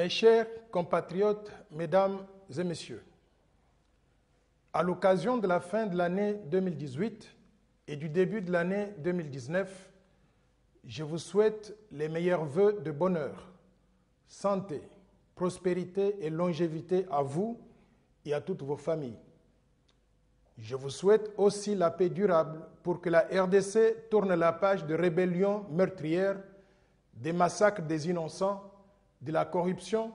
Mes chers compatriotes, mesdames et messieurs, à l'occasion de la fin de l'année 2018 et du début de l'année 2019, je vous souhaite les meilleurs vœux de bonheur, santé, prospérité et longévité à vous et à toutes vos familles. Je vous souhaite aussi la paix durable pour que la RDC tourne la page de rébellions meurtrières, des massacres des innocents, de la corruption,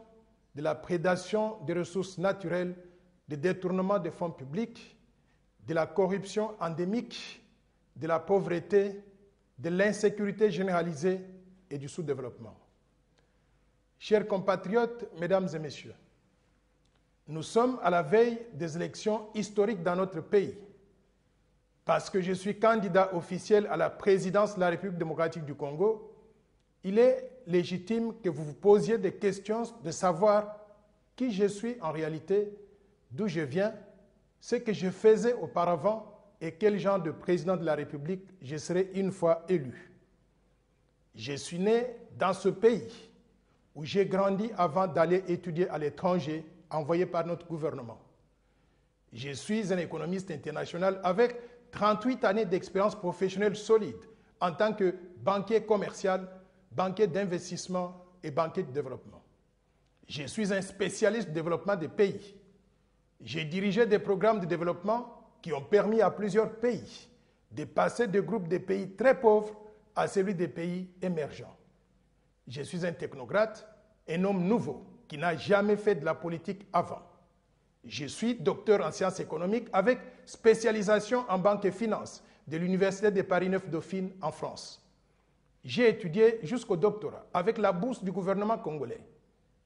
de la prédation des ressources naturelles, des détournements des fonds publics, de la corruption endémique, de la pauvreté, de l'insécurité généralisée et du sous-développement. Chers compatriotes, mesdames et messieurs, nous sommes à la veille des élections historiques dans notre pays. Parce que je suis candidat officiel à la présidence de la République démocratique du Congo, il est légitime que vous vous posiez des questions de savoir qui je suis en réalité, d'où je viens, ce que je faisais auparavant et quel genre de président de la République je serai une fois élu. Je suis né dans ce pays où j'ai grandi avant d'aller étudier à l'étranger, envoyé par notre gouvernement. Je suis un économiste international avec 38 années d'expérience professionnelle solide en tant que banquier commercial, banquier d'investissement et banquier de développement. Je suis un spécialiste du développement des pays. J'ai dirigé des programmes de développement qui ont permis à plusieurs pays de passer de groupes de pays très pauvres à celui des pays émergents. Je suis un technocrate, un homme nouveau qui n'a jamais fait de la politique avant. Je suis docteur en sciences économiques avec spécialisation en banque et finance de l'Université de Paris 9 Dauphine en France. J'ai étudié jusqu'au doctorat avec la bourse du gouvernement congolais.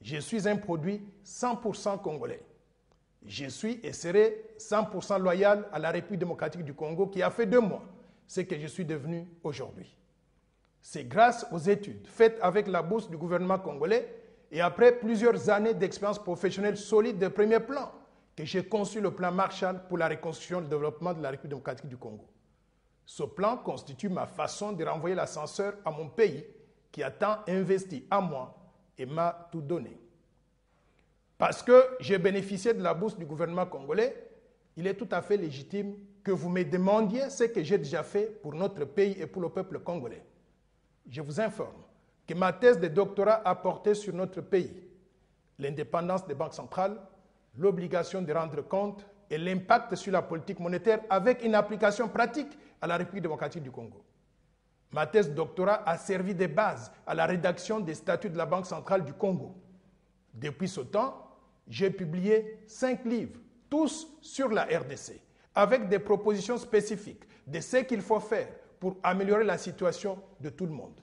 Je suis un produit 100% congolais. Je suis et serai 100% loyal à la République démocratique du Congo qui a fait de moi ce que je suis devenu aujourd'hui. C'est grâce aux études faites avec la bourse du gouvernement congolais et après plusieurs années d'expérience professionnelle solide de premier plan que j'ai conçu le plan Marshall pour la reconstruction et le développement de la République démocratique du Congo. Ce plan constitue ma façon de renvoyer l'ascenseur à mon pays qui a tant investi en moi et m'a tout donné. Parce que j'ai bénéficié de la bourse du gouvernement congolais, il est tout à fait légitime que vous me demandiez ce que j'ai déjà fait pour notre pays et pour le peuple congolais. Je vous informe que ma thèse de doctorat a porté sur notre pays, l'indépendance des banques centrales, l'obligation de rendre compte et l'impact sur la politique monétaire avec une application pratique à la République démocratique du Congo. Ma thèse de doctorat a servi de base à la rédaction des statuts de la Banque centrale du Congo. Depuis ce temps, j'ai publié 5 livres, tous sur la RDC, avec des propositions spécifiques de ce qu'il faut faire pour améliorer la situation de tout le monde.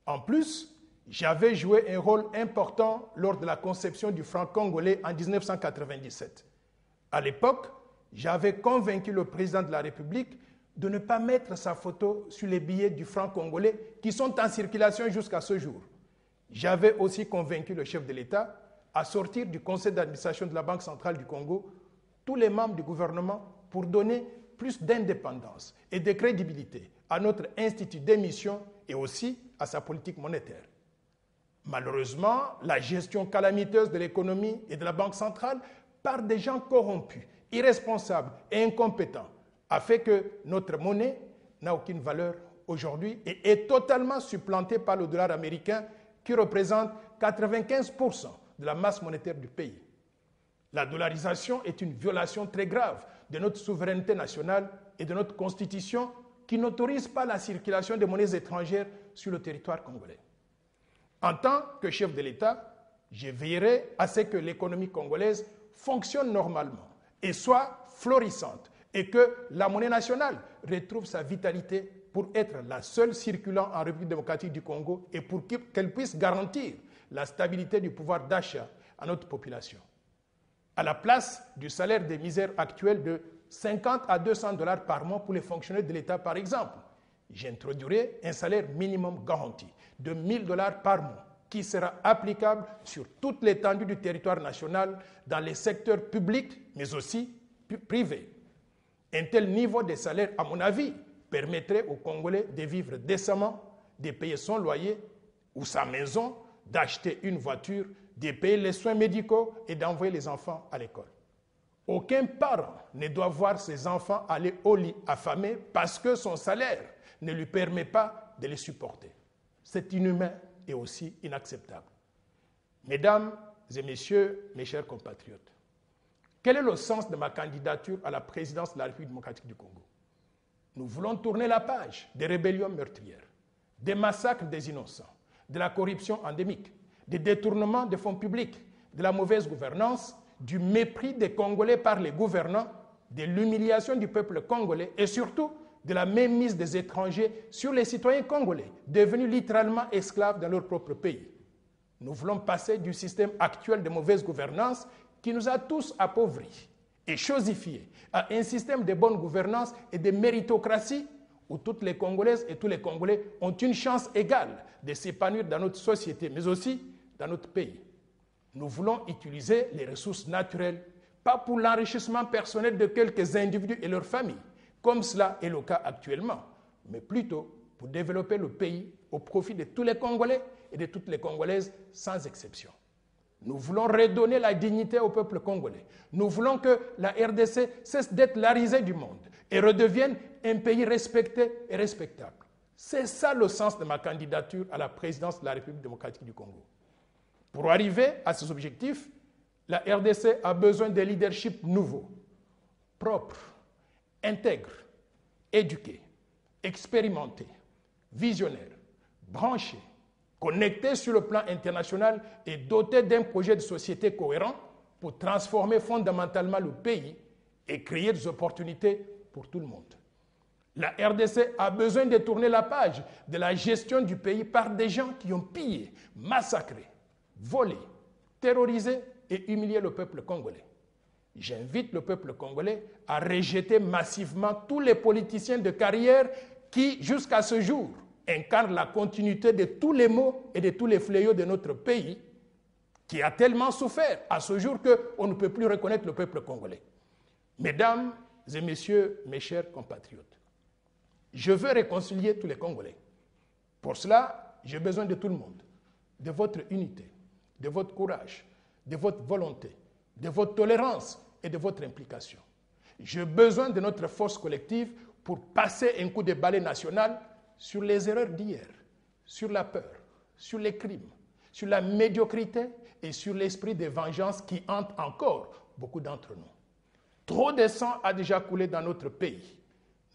En plus, j'avais joué un rôle important lors de la conception du franc congolais en 1997. À l'époque, j'avais convaincu le président de la République de ne pas mettre sa photo sur les billets du franc congolais qui sont en circulation jusqu'à ce jour. J'avais aussi convaincu le chef de l'État à sortir du conseil d'administration de la Banque centrale du Congo tous les membres du gouvernement pour donner plus d'indépendance et de crédibilité à notre institut d'émission et aussi à sa politique monétaire. Malheureusement, la gestion calamiteuse de l'économie et de la Banque centrale par des gens corrompus, irresponsables et incompétents a fait que notre monnaie n'a aucune valeur aujourd'hui et est totalement supplantée par le dollar américain qui représente 95% de la masse monétaire du pays. La dollarisation est une violation très grave de notre souveraineté nationale et de notre constitution qui n'autorise pas la circulation de monnaies étrangères sur le territoire congolais. En tant que chef de l'État, je veillerai à ce que l'économie congolaise fonctionne normalement et soit florissante et que la monnaie nationale retrouve sa vitalité pour être la seule circulant en République démocratique du Congo et pour qu'elle puisse garantir la stabilité du pouvoir d'achat à notre population. À la place du salaire de misère actuel de 50 à 200 $ par mois pour les fonctionnaires de l'État, par exemple, j'introduirai un salaire minimum garanti de 1 000 $ par mois qui sera applicable sur toute l'étendue du territoire national dans les secteurs publics, mais aussi privés. Un tel niveau de salaire, à mon avis, permettrait aux Congolais de vivre décemment, de payer son loyer ou sa maison, d'acheter une voiture, de payer les soins médicaux et d'envoyer les enfants à l'école. Aucun parent ne doit voir ses enfants aller au lit affamés parce que son salaire ne lui permet pas de les supporter. C'est inhumain et aussi inacceptable. Mesdames et messieurs, mes chers compatriotes, quel est le sens de ma candidature à la présidence de la République démocratique du Congo? Nous voulons tourner la page des rébellions meurtrières, des massacres des innocents, de la corruption endémique, des détournements de fonds publics, de la mauvaise gouvernance, du mépris des Congolais par les gouvernants, de l'humiliation du peuple congolais et surtout de la mainmise des étrangers sur les citoyens congolais, devenus littéralement esclaves dans leur propre pays. Nous voulons passer du système actuel de mauvaise gouvernance qui nous a tous appauvris et chosifiés à un système de bonne gouvernance et de méritocratie où toutes les Congolaises et tous les Congolais ont une chance égale de s'épanouir dans notre société, mais aussi dans notre pays. Nous voulons utiliser les ressources naturelles, pas pour l'enrichissement personnel de quelques individus et leurs familles, comme cela est le cas actuellement, mais plutôt pour développer le pays au profit de tous les Congolais et de toutes les Congolaises sans exception. Nous voulons redonner la dignité au peuple congolais. Nous voulons que la RDC cesse d'être la risée du monde et redevienne un pays respecté et respectable. C'est ça le sens de ma candidature à la présidence de la République démocratique du Congo. Pour arriver à ces objectifs, la RDC a besoin de leadership nouveau, propre, intègre, éduqué, expérimenté, visionnaire, branché, connecté sur le plan international et doté d'un projet de société cohérent pour transformer fondamentalement le pays et créer des opportunités pour tout le monde. La RDC a besoin de tourner la page de la gestion du pays par des gens qui ont pillé, massacré, volé, terrorisé et humilié le peuple congolais. J'invite le peuple congolais à rejeter massivement tous les politiciens de carrière qui, jusqu'à ce jour, incarnent la continuité de tous les maux et de tous les fléaux de notre pays, qui a tellement souffert à ce jour qu'on ne peut plus reconnaître le peuple congolais. Mesdames et messieurs, mes chers compatriotes, je veux réconcilier tous les Congolais. Pour cela, j'ai besoin de tout le monde, de votre unité, de votre courage, de votre volonté, de votre tolérance et de votre implication. J'ai besoin de notre force collective pour passer un coup de balai national sur les erreurs d'hier, sur la peur, sur les crimes, sur la médiocrité et sur l'esprit de vengeance qui hante encore beaucoup d'entre nous. Trop de sang a déjà coulé dans notre pays.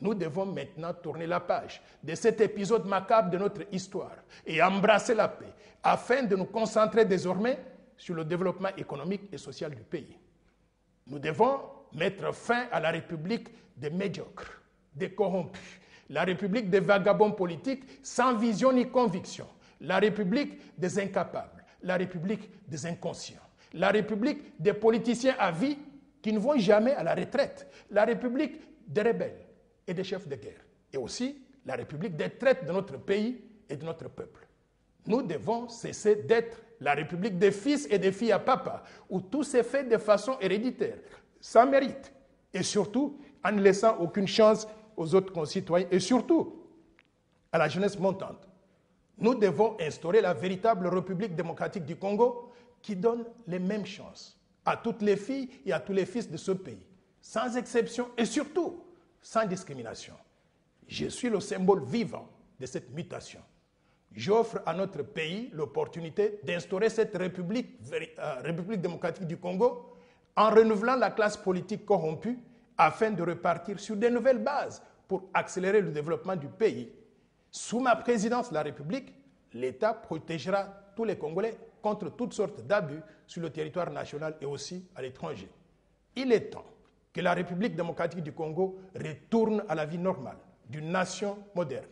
Nous devons maintenant tourner la page de cet épisode macabre de notre histoire et embrasser la paix afin de nous concentrer désormais sur le développement économique et social du pays. Nous devons mettre fin à la République des médiocres, des corrompus, la République des vagabonds politiques sans vision ni conviction, la République des incapables, la République des inconscients, la République des politiciens à vie qui ne vont jamais à la retraite, la République des rebelles et des chefs de guerre, et aussi la République des traites de notre pays et de notre peuple. Nous devons cesser d'être la République des fils et des filles à papa, où tout s'est fait de façon héréditaire, sans mérite, et surtout en ne laissant aucune chance aux autres concitoyens, et surtout à la jeunesse montante. Nous devons instaurer la véritable République démocratique du Congo qui donne les mêmes chances à toutes les filles et à tous les fils de ce pays, sans exception et surtout sans discrimination. Je suis le symbole vivant de cette mutation. J'offre à notre pays l'opportunité d'instaurer cette République démocratique du Congo en renouvelant la classe politique corrompue afin de repartir sur de nouvelles bases pour accélérer le développement du pays. Sous ma présidence de la République, l'État protégera tous les Congolais contre toutes sortes d'abus sur le territoire national et aussi à l'étranger. Il est temps que la République démocratique du Congo retourne à la vie normale d'une nation moderne.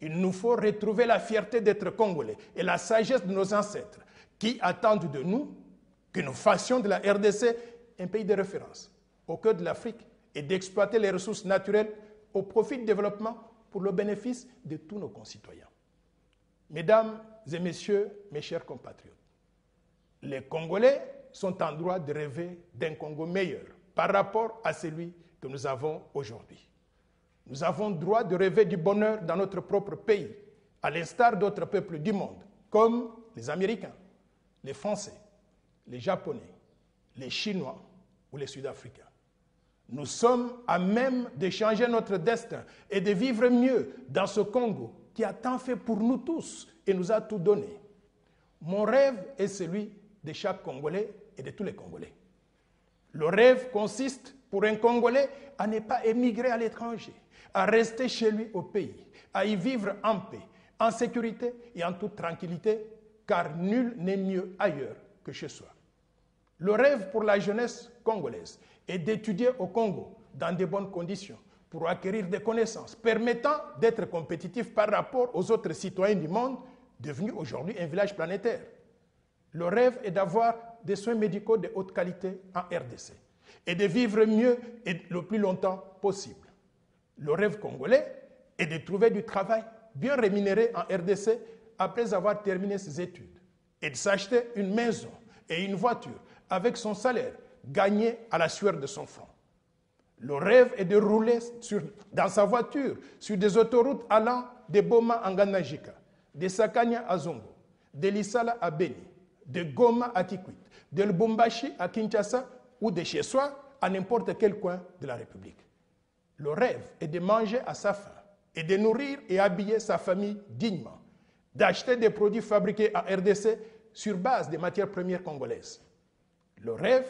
Il nous faut retrouver la fierté d'être Congolais et la sagesse de nos ancêtres qui attendent de nous que nous fassions de la RDC un pays de référence au cœur de l'Afrique et d'exploiter les ressources naturelles au profit du développement pour le bénéfice de tous nos concitoyens. Mesdames et messieurs, mes chers compatriotes, les Congolais sont en droit de rêver d'un Congo meilleur par rapport à celui que nous avons aujourd'hui. Nous avons droit de rêver du bonheur dans notre propre pays, à l'instar d'autres peuples du monde, comme les Américains, les Français, les Japonais, les Chinois ou les Sud-Africains. Nous sommes à même de changer notre destin et de vivre mieux dans ce Congo qui a tant fait pour nous tous et nous a tout donné. Mon rêve est celui de chaque Congolais et de tous les Congolais. Le rêve consiste pour un Congolais à ne pas émigrer à l'étranger, à rester chez lui au pays, à y vivre en paix, en sécurité et en toute tranquillité, car nul n'est mieux ailleurs que chez soi. Le rêve pour la jeunesse congolaise est d'étudier au Congo dans de bonnes conditions pour acquérir des connaissances permettant d'être compétitif par rapport aux autres citoyens du monde, devenu aujourd'hui un village planétaire. Le rêve est d'avoir des soins médicaux de haute qualité en RDC et de vivre mieux et le plus longtemps possible. Le rêve congolais est de trouver du travail bien rémunéré en RDC après avoir terminé ses études et de s'acheter une maison et une voiture avec son salaire gagné à la sueur de son front. Le rêve est de rouler dans sa voiture sur des autoroutes allant de Boma à Nganajika, de Sakanya à Zongo, de Lissala à Beni, de Goma à Kikwit, de Lubumbashi à Kinshasa ou de chez soi à n'importe quel coin de la République. Le rêve est de manger à sa faim et de nourrir et habiller sa famille dignement, d'acheter des produits fabriqués en RDC sur base des matières premières congolaises. Le rêve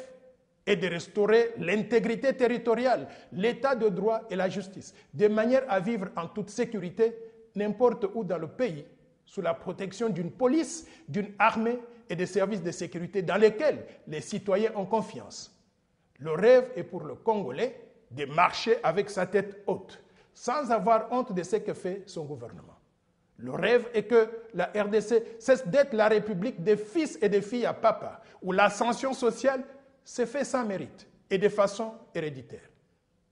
est de restaurer l'intégrité territoriale, l'état de droit et la justice, de manière à vivre en toute sécurité n'importe où dans le pays, sous la protection d'une police, d'une armée et des services de sécurité dans lesquels les citoyens ont confiance. Le rêve est pour le Congolais de marcher avec sa tête haute, sans avoir honte de ce que fait son gouvernement. Le rêve est que la RDC cesse d'être la République des fils et des filles à papa, où l'ascension sociale se fait sans mérite et de façon héréditaire.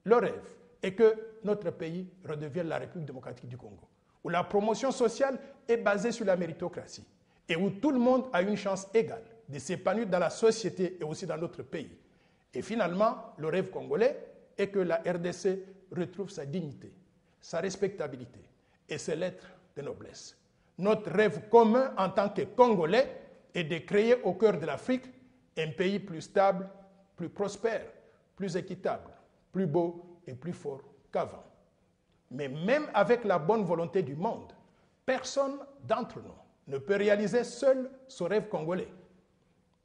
Le rêve est que notre pays redevienne la République démocratique du Congo, où la promotion sociale est basée sur la méritocratie et où tout le monde a une chance égale de s'épanouir dans la société et aussi dans notre pays. Et finalement, le rêve congolais est que la RDC retrouve sa dignité, sa respectabilité et ses lettres de noblesse. Notre rêve commun en tant que Congolais est de créer au cœur de l'Afrique un pays plus stable, plus prospère, plus équitable, plus beau et plus fort qu'avant. Mais même avec la bonne volonté du monde, personne d'entre nous ne peut réaliser seul ce rêve congolais.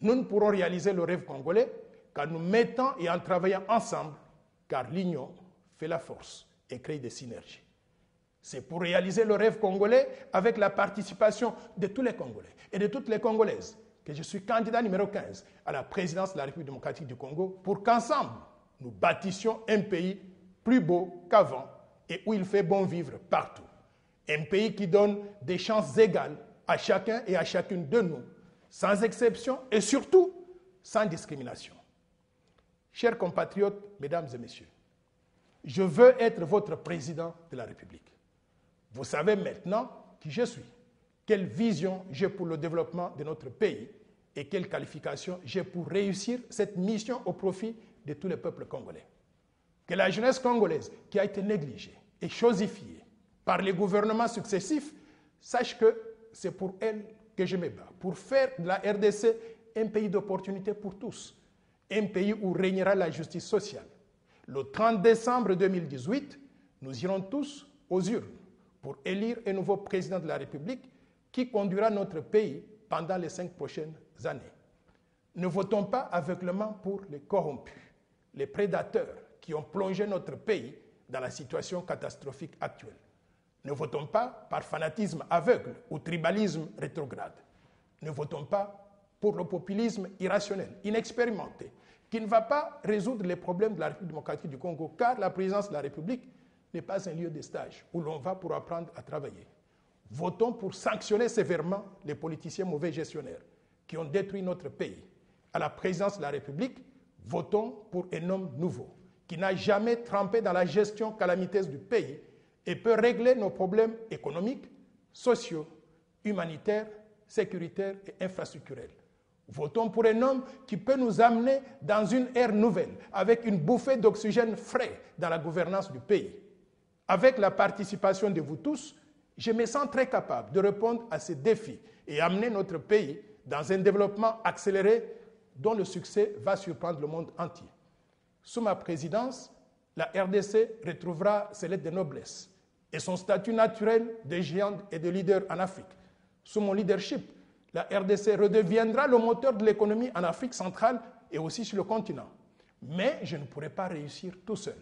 Nous ne pourrons réaliser le rêve congolais qu'en nous mettant et en travaillant ensemble, car l'union fait la force et crée des synergies. C'est pour réaliser le rêve congolais avec la participation de tous les Congolais et de toutes les Congolaises que je suis candidat numéro 15 à la présidence de la République démocratique du Congo pour qu'ensemble, nous bâtissions un pays plus beau qu'avant et où il fait bon vivre partout. Un pays qui donne des chances égales à chacun et à chacune de nous, sans exception et surtout sans discrimination. Chers compatriotes, mesdames et messieurs, je veux être votre président de la République. Vous savez maintenant qui je suis, quelle vision j'ai pour le développement de notre pays et quelles qualifications j'ai pour réussir cette mission au profit de tous les peuples congolais. Que la jeunesse congolaise, qui a été négligée et chosifiée par les gouvernements successifs, sache que c'est pour elle que je me bats, pour faire de la RDC un pays d'opportunité pour tous, un pays où régnera la justice sociale. Le 30 décembre 2018, nous irons tous aux urnes pour élire un nouveau président de la République qui conduira notre pays pendant les 5 prochaines années. Ne votons pas aveuglément pour les corrompus, les prédateurs qui ont plongé notre pays dans la situation catastrophique actuelle. Ne votons pas par fanatisme aveugle ou tribalisme rétrograde. Ne votons pas pour le populisme irrationnel, inexpérimenté, qui ne va pas résoudre les problèmes de la République démocratique du Congo, car la présidence de la République n'est pas un lieu de stage où l'on va pour apprendre à travailler. Votons pour sanctionner sévèrement les politiciens mauvais gestionnaires qui ont détruit notre pays. À la présidence de la République, votons pour un homme nouveau qui n'a jamais trempé dans la gestion calamiteuse du pays et peut régler nos problèmes économiques, sociaux, humanitaires, sécuritaires et infrastructurels. Votons pour un homme qui peut nous amener dans une ère nouvelle, avec une bouffée d'oxygène frais dans la gouvernance du pays. Avec la participation de vous tous, je me sens très capable de répondre à ces défis et amener notre pays dans un développement accéléré dont le succès va surprendre le monde entier. Sous ma présidence, la RDC retrouvera ses lettres de noblesse et son statut naturel de géante et de leader en Afrique. Sous mon leadership, la RDC redeviendra le moteur de l'économie en Afrique centrale et aussi sur le continent. Mais je ne pourrai pas réussir tout seul.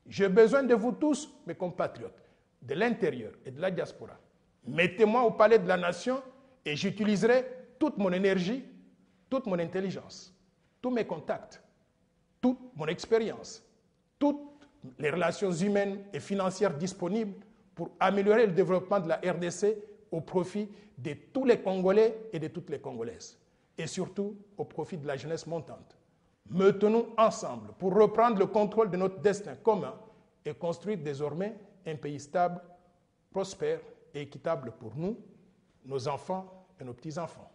J'ai besoin de vous tous, mes compatriotes, de l'intérieur et de la diaspora. Mettez-moi au palais de la nation et j'utiliserai toute mon énergie, toute mon intelligence, tous mes contacts, toute mon expérience, toutes les relations humaines et financières disponibles pour améliorer le développement de la RDC au profit de tous les Congolais et de toutes les Congolaises, et surtout au profit de la jeunesse montante. Mettons-nous ensemble pour reprendre le contrôle de notre destin commun et construire désormais un pays stable, prospère et équitable pour nous, nos enfants et nos petits-enfants.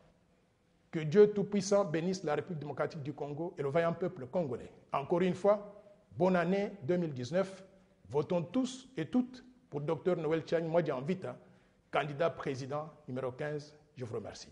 Que Dieu Tout-Puissant bénisse la République démocratique du Congo et le vaillant peuple congolais. Encore une fois, bonne année 2019. Votons tous et toutes pour Dr Noël Tchang Modian Vita, candidat président numéro 15. Je vous remercie.